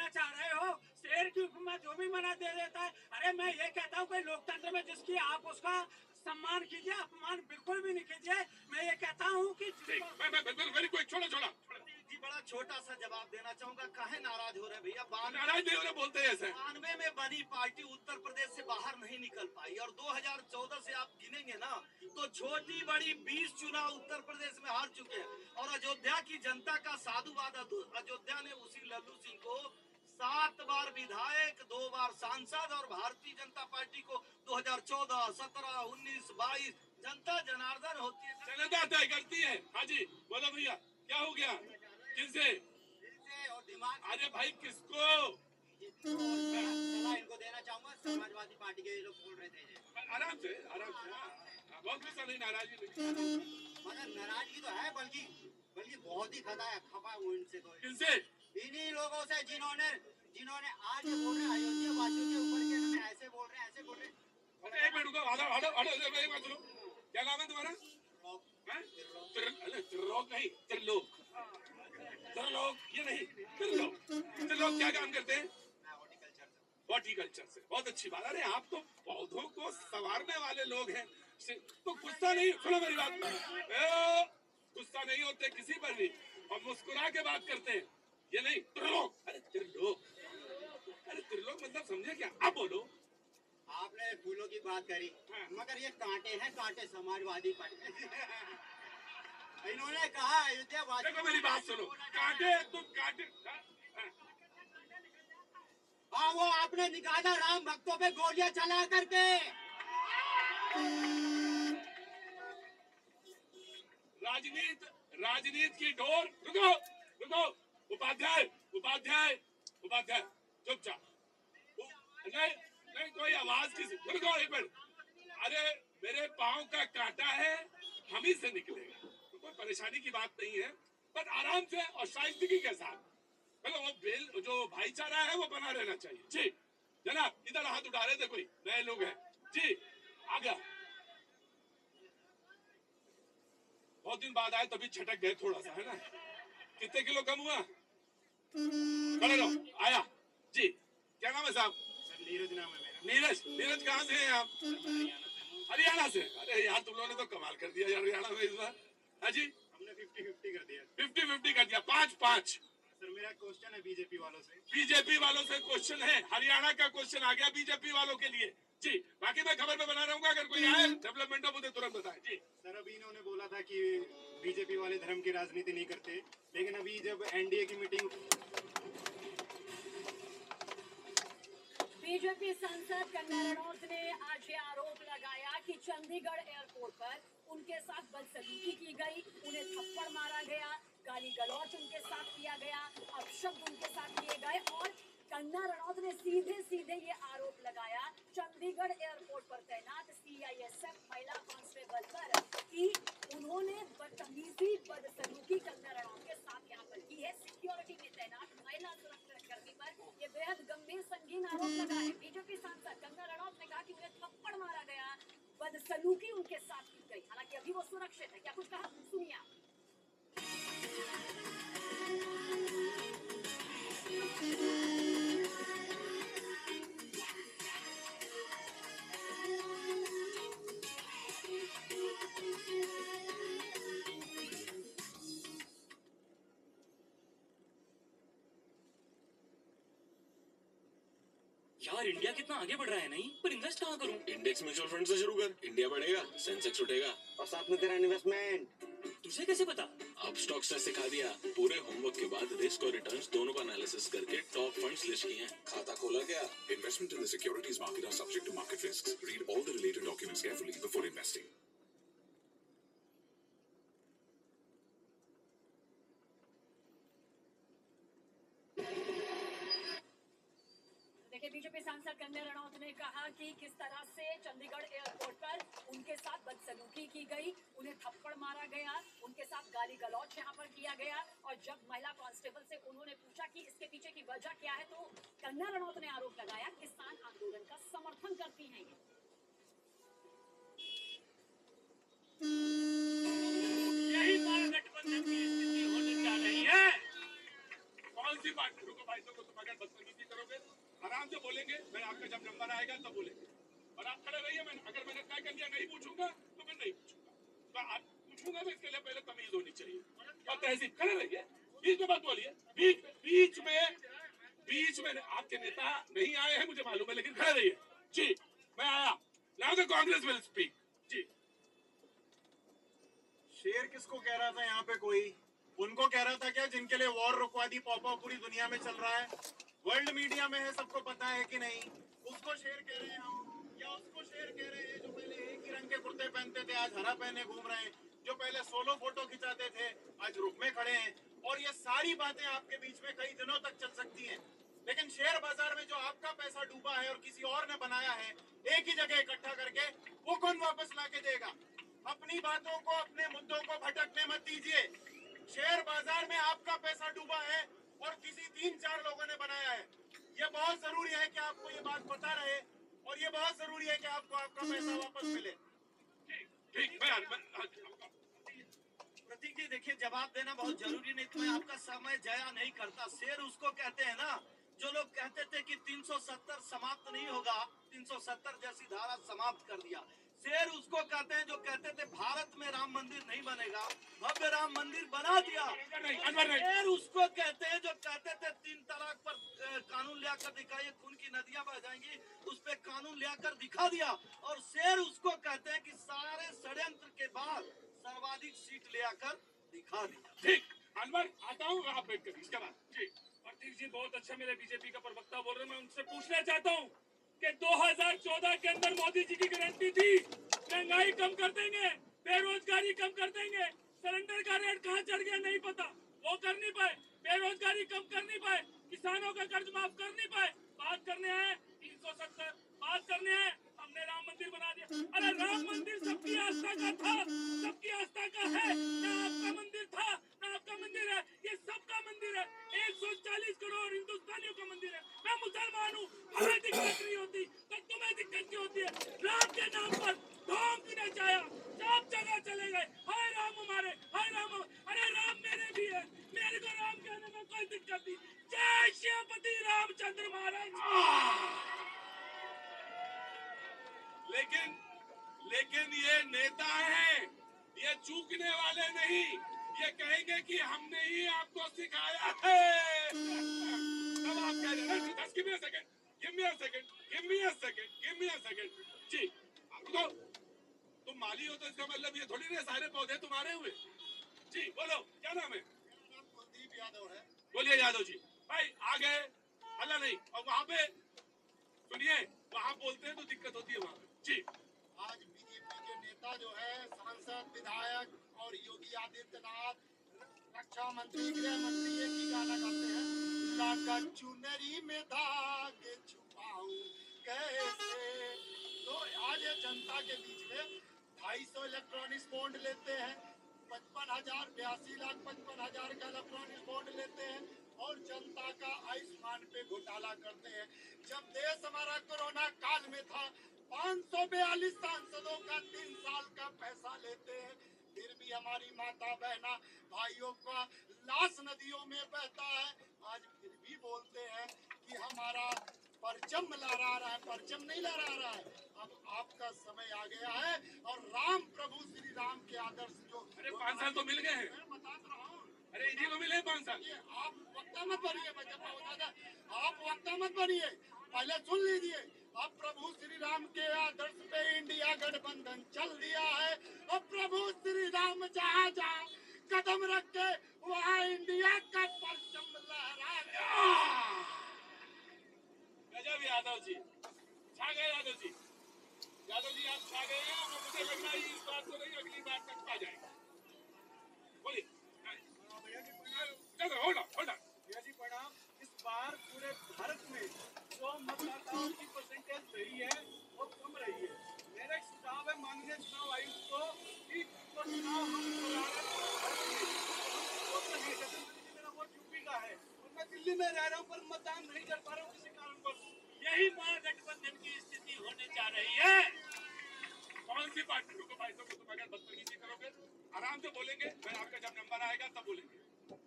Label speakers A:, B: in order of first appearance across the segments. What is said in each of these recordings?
A: देना चाह रहे हो? शेर की उपमा जो भी मना दे देता है। अरे मैं ये कहता हूँ कि लोकतंत्र में जिसकी आप उसका सम्मान कीजिए, अपमान बिल्कुल भी नहीं कीजिए। मैं ये कहता हूँ कि
B: वेरी क्विक, छोड़ो छोड़ो
C: जी बड़ा छोटा सा जवाब देना चाहूंगा। काहे नाराज हो रहे भैया?
B: नाराज नहीं हो रहे, बोलते हैं ऐसे।
C: 92 में बनी पार्टी उत्तर प्रदेश से बाहर नहीं निकल पाई और 2014 से आप गिनेंगे ना तो छोटी बड़ी 20 चुनाव उत्तर प्रदेश में हार चुके हैं और अयोध्या की जनता का साधुवाद अयोध्या ने उसी लल्लू सिंह को 7 बार विधायक, 2 बार सांसद और भारतीय जनता पार्टी को 2014, 17, 19, 22 जनता जनार्दन होती है,
B: जनता तय करती है। हाँ जी बोलो भैया, क्या हो गया? किनसे?
C: और दिमाग।
B: अरे भाई किसको?
C: सलाह इनको देना चाहूंगा। समाजवादी पार्टी के लोग बोल रहे थे।
B: आराम से आराम से। बहुत गुस्सा नहीं, नाराजगी नहीं।
C: मगर नाराजगी तो है, बल्कि बहुत ही खपा हूँ इनसे। तो
B: किनसे?
C: इन्हीं लोगों से जिन्होंने आज बोल रहे अयोध्या वासियों के ऊपर के इन्होंने ऐसे बोल रहे हैं।
B: अरे एक मिनट रुको, हटो हटो हटो, एक बात सुनो। क्या नाम है तुम्हारा? त्रिलोक नहीं, त्रिलोक। त्रिलोक ये नहीं, त्रिलोक। त्रिलोक क्या काम करते हैं? हॉर्टिकल्चर से। बहुत अच्छी बात। अरे आप तो पौधों को संवारने वाले लोग हैं। तो गुस्सा नहीं, सुनो मेरी बात, गुस्सा नहीं होते किसी पर भी और मुस्कुरा के बात करते हैं। ये नहीं, त्रिलोक। अरे त्रिलोक, अरे त्रिलोक मतलब समझे क्या? आप बोलो।
C: आपने फूलों की बात करी, मगर ये कांटे हैं, कांटे समाजवादी पार्टी। इन्होंने कहा अयोध्या वासी।
B: देखो मेरी बात सुनो, कांटे तुम कांटे।
C: हाँ वो आपने निकाला राम भक्तों पे गोलियां चला करके।
B: राजनीति की डोर। रुको रुको, उपाध्याय उपाध्याय उपाध्याय चुपचाप। नहीं नहीं, कोई आवाज किसी। रुको एक मिनट। अरे मेरे पाँव का कांटा है, हम ही से निकलेगा, तो कोई परेशानी की बात नहीं है। बस आराम से और शाइस्तगी के साथ। वो जो भाईचारा है वो बना रहना चाहिए। जी जनाब, इधर हाथ उठा रहे थे, कोई नए लोग हैं जी? आ गया। बहुत दिन बाद आए तभी छटक गए थोड़ा सा, है ना? कितने किलो कम हुआ? खड़े रहो, आया जी। क्या नाम है साहब?
C: नीरज नाम है मेरा।
B: नीरज। नीरज कहाँ से हैं आप? हरियाणा से। अरे यार तुम लोगों ने तो कमाल कर दिया यार हरियाणा में इस बार। हाँ जी,
C: हमने 50-50 कर दिया।
B: 50-50 कर दिया। 5-5।
C: सर मेरा क्वेश्चन है बीजेपी वालों से।
B: बीजेपी वालों से क्वेश्चन है? हरियाणा का क्वेश्चन आ गया बीजेपी वालों के लिए जी। बाकी मैं खबर पे बना रहूंगा, अगर कोई आए डेवलपमेंट मुझे तुरंत बताएं जी।
C: सर अभी इन्होंने बोला था कि बीजेपी वाले धर्म की राजनीति नहीं करते, लेकिन अभी जब एनडीए की मीटिंग।
D: बीजेपी सांसद कंगना रनौत ने आज ये आरोप लगाया कि चंडीगढ़ एयरपोर्ट पर उनके साथ बदसलूकी की गई, उन्हें थप्पड़ मारा गया, गाली गलौज उनके साथ किया गया, अपशब्द उनके साथ किए गए। और कंगना रनौत ने सीधे ये आरोप लगाया चंडीगढ़ एयरपोर्ट पर तैनात सीआईएसएफ महिला कांस्टेबल पर कि उन्होंने बदतमीजी, बदसलूकी कंगना रनौत के साथ यहाँ पर की है। सिक्योरिटी में तैनात महिला सुरक्षा कर्मी पर ये बेहद गंभीर संगीन आरोप लगा है। बीजेपी सांसद कंगना रनौत ने कहा कि उन्हें थप्पड़ मारा गया, बदसलूकी उनके साथ की गई। हालांकि अभी वो सुरक्षित है। क्या कुछ कहा, सुनिए आप।
E: यार इंडिया कितना आगे बढ़ रहा है नहीं, पर इन्वेस्ट कहाँ करूं?
F: इंडेक्स म्यूचुअल फंड से शुरू कर, इंडिया बढ़ेगा, सेंसेक्स उठेगा
C: और साथ में तेरा इन्वेस्टमेंट।
E: तुझे कैसे पता?
F: अब स्टॉक्स ने सिखा दिया। पूरे होमवर्क के बाद रिस्क और रिटर्न्स दोनों का एनालिसिस करके टॉप फंड्स लिस्ट किए हैं। खाता खोला क्या?
G: Investment in the securities market are subject to market risks. Read all the related documents carefully before investing.
D: देखिए, बीजेपी सांसद कंगना रनौत ने कहा कि किस तरह से चंडीगढ़ एयरपोर्ट पर उनके साथ बदसलूकी की गई, उन्हें थप्पड़ मारा गया, उनके साथ गाली गलौज यहाँ पर किया गया। और जब महिला कांस्टेबल से उन्होंने पूछा कि इसके पीछे की वजह क्या है, तो कंगना रनौत ने आरोप लगाया किसान आंदोलन का समर्थन करती हैं।
A: यही महागठबंधन की स्थिति होने जा रही है।
B: कौन सी पार्टी? रुको भाई, तो पकड़ आराम से बोलेंगे, मैं आपका जब नंबर आएगा तब बोलेंगे, और आप खड़े रहिए। अगर मैंने तय कर दिया नहीं पूछूंगा तो फिर नहीं पूछूंगा, तो आप पूछूंगा तो इसके लिए पहले तमीज होनी चाहिए और तहजीब। खड़े रहिए, बीच में बात बोलिए, बीच में आपके नेता नहीं आए हैं मुझे मालूम है, लेकिन खड़े रहिए। जी मैं आया, now the Congress will speak. जी
H: शेर किसको कह रहा था यहाँ पे? कोई उनको कह रहा था क्या जिनके लिए वॉर रुकवा दी पॉपा पूरी दुनिया में चल रहा है, वर्ल्ड मीडिया में है, सबको पता है कि नहीं? उसको शेर कह रहे हैं हम, या उसको शेर कह रहे हैं जो पहले एक ही रंग के कुर्ते पहनते थे आज हरा पहने घूम रहे हैं, जो पहले सोलो फोटो खिंचाते थे आज रुक में खड़े हैं? और ये सारी बातें आपके बीच में कई दिनों तक चल सकती हैं, लेकिन शेयर बाजार में जो आपका पैसा डूबा है और किसी और ने बनाया है एक ही जगह इकट्ठा करके, वो कौन वापस लाके देगा? अपनी बातों को, अपने मुद्दों को भटकने मत दीजिए। शेयर बाजार में आपका पैसा डूबा है और किसी 3-4 लोगों ने बनाया है। ये बहुत जरूरी है कि आपको ये बात पता रहे, और ये बहुत जरूरी है कि आपको आपका पैसा वापस मिले।
B: ठीक
C: प्रतीक जी देखिए, जवाब देना बहुत जरूरी नहीं, तो मैं आपका समय जया नहीं करता। शेर उसको कहते हैं ना, जो लोग कहते थे कि 370 समाप्त नहीं होगा, 370 जैसी धारा समाप्त कर दिया। शेर उसको कहते हैं जो कहते थे भारत में राम मंदिर नहीं बनेगा, भव्य राम मंदिर बना दिया। शेर उसको कहते हैं जो कहते थे 3 तलाक पर कानून लाकर दिखाइए, खून की नदियां बह जाएंगी, उस पर कानून लाकर दिखा दिया। और शेर उसको कहते हैं कि सारे षड्यंत्र के बाद सर्वाधिक सीट ले आकर दिखा दिया।
B: ठीक, अनवर आता हूँ, आप वेट करिए इसके बाद। जी
E: प्रतीक जी बहुत अच्छा, मेरे बीजेपी का प्रवक्ता बोल रहे हैं, मैं उनसे पूछना चाहता हूँ कि 2014 के अंदर मोदी जी की गारंटी थी महंगाई कम कर देंगे, बेरोजगारी कम कर देंगे, सिलेंडर का रेट कहाँ चढ़ गया नहीं पता, वो कर नहीं पाए, बेरोजगारी कम कर नहीं पाए, किसानों का कर्ज माफ कर नहीं पाए। बात करने आए 370, बात करने आए हमने राम मंदिर बना दिया। अरे राम मंदिर सबकी आस्था का था, सबकी आस्था का है, ना आपका मंदिर था ना आपका मंदिर है, ये सबका मंदिर है, 140 करोड़ हिंदुस्तानियों का मंदिर है। मैं मुसलमान हूँ, हमें दिक्कत नहीं होती तो तुम्हें दिक्कत क्यों होती है? राम के नाम पर ढोंग नचाया, सब जगह चले गए, हाय राम हमारे, हाय राम। अरे राम मेरे भी है, मेरे को राम कहने में कोई दिक्कत नहीं। जय शिवपति रामचंद्र महाराज।
B: लेकिन ये नेता हैं, ये चूकने वाले नहीं, ये कहेंगे कि हमने ही आपको सिखाया है। तब आप कह रहे हैं just give me a second, give me a second, give me a second, give me a second। जी रुको, तुम माली हो तो इसका मतलब ये थोड़ी ना सारे पौधे तुम्हारे हुए। जी बोलो क्या नाम है?
H: कुलदीप यादव है।
B: बोलिए यादव जी। भाई आ गए, हल्ला नहीं, और वहाँ पे सुनिए, वहाँ बोलते हैं तो दिक्कत होती है वहाँ पे। जी
H: आज बीजेपी के नेता जो है, सांसद, विधायक और योगी आदित्यनाथ, रक्षा मंत्री, गृह मंत्री एक ही गाना गाते हैं, लागा चुनरी में दाग छुपाऊं कैसे। तो आज ये जनता के बीच में 250 इलेक्ट्रॉनिक्स बॉन्ड लेते हैं, 55,000 का इलेक्ट्रॉनिक्स बॉन्ड लेते हैं और जनता का आयुष्मान पे घोटाला करते हैं। जब देश हमारा कोरोना काल में था, 542 सांसदों का 3 साल का पैसा लेते हैं, फिर भी हमारी माता बहना भाइयों का लाश नदियों में बहता है। आज फिर भी बोलते हैं कि हमारा परचम लहरा रहा है, परचम नहीं लहरा रहा है। अब आपका समय आ गया है और राम प्रभु श्री राम के आदर्श जो,
B: अरे 5 साल तो मिल गए हैं।
H: मैं बता तो रहा हूँ,
B: अरे इन्हीं को मिले 5 साल।
H: आप वक्ता मत बनिए, मैं जब बता था, आप वक्ता मत बनिए, पहले सुन लीजिए। अब प्रभु श्री राम के आदर्श पे इंडिया गठबंधन चल दिया है, और प्रभु श्री राम जहाँ जहाँ कदम रख के वहाँ इंडिया का परचम लहरा गया।
B: गजब यादव जी, छा गए यादव जी। यादव जी आप छा गए हैं, और मुझे लग रहा है इस बात को नहीं अगली बार तक पा जाएगा। बोलिए चलो, होल्ड ऑन।
A: भैया जी प्रणाम। इस बार पूरे भारत में जो मतदाताओं की परसेंटेज रही है वो कम रही है। मेरा एक सुझाव है माननीय चुनाव आयुक्त को कि तो चुनाव हम मेरा वोट यूपी का है और मैं दिल्ली में रह रहा हूँ, पर मतदान नहीं कर पा रहा हूँ किसी कारणवश। यही महागठबंधन की स्थिति होने जा रही है।
B: कौन सी पार्टी? रुको भाई साहब, तुम अगर बदतमीजी करोगे आराम से बोलेंगे, मैं आपका जब नंबर आएगा तब बोलेंगे,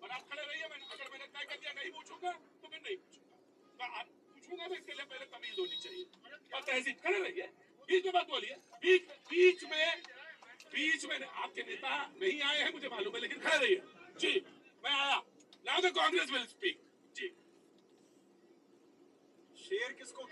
B: और आप खड़े रहिए। अगर मैंने तय कर दिया नहीं पूछूंगा तो फिर नहीं पूछूंगा, तो आप पूछूंगा तो इसके तहजीब, खड़े रहिए, बीच में बात बोलिए, बीच में आपके नेता नहीं आए हैं मुझे मालूम है, लेकिन खड़े रहिए। जी, मैं आया। Now the Congress will speak. जी,
H: शेर किसको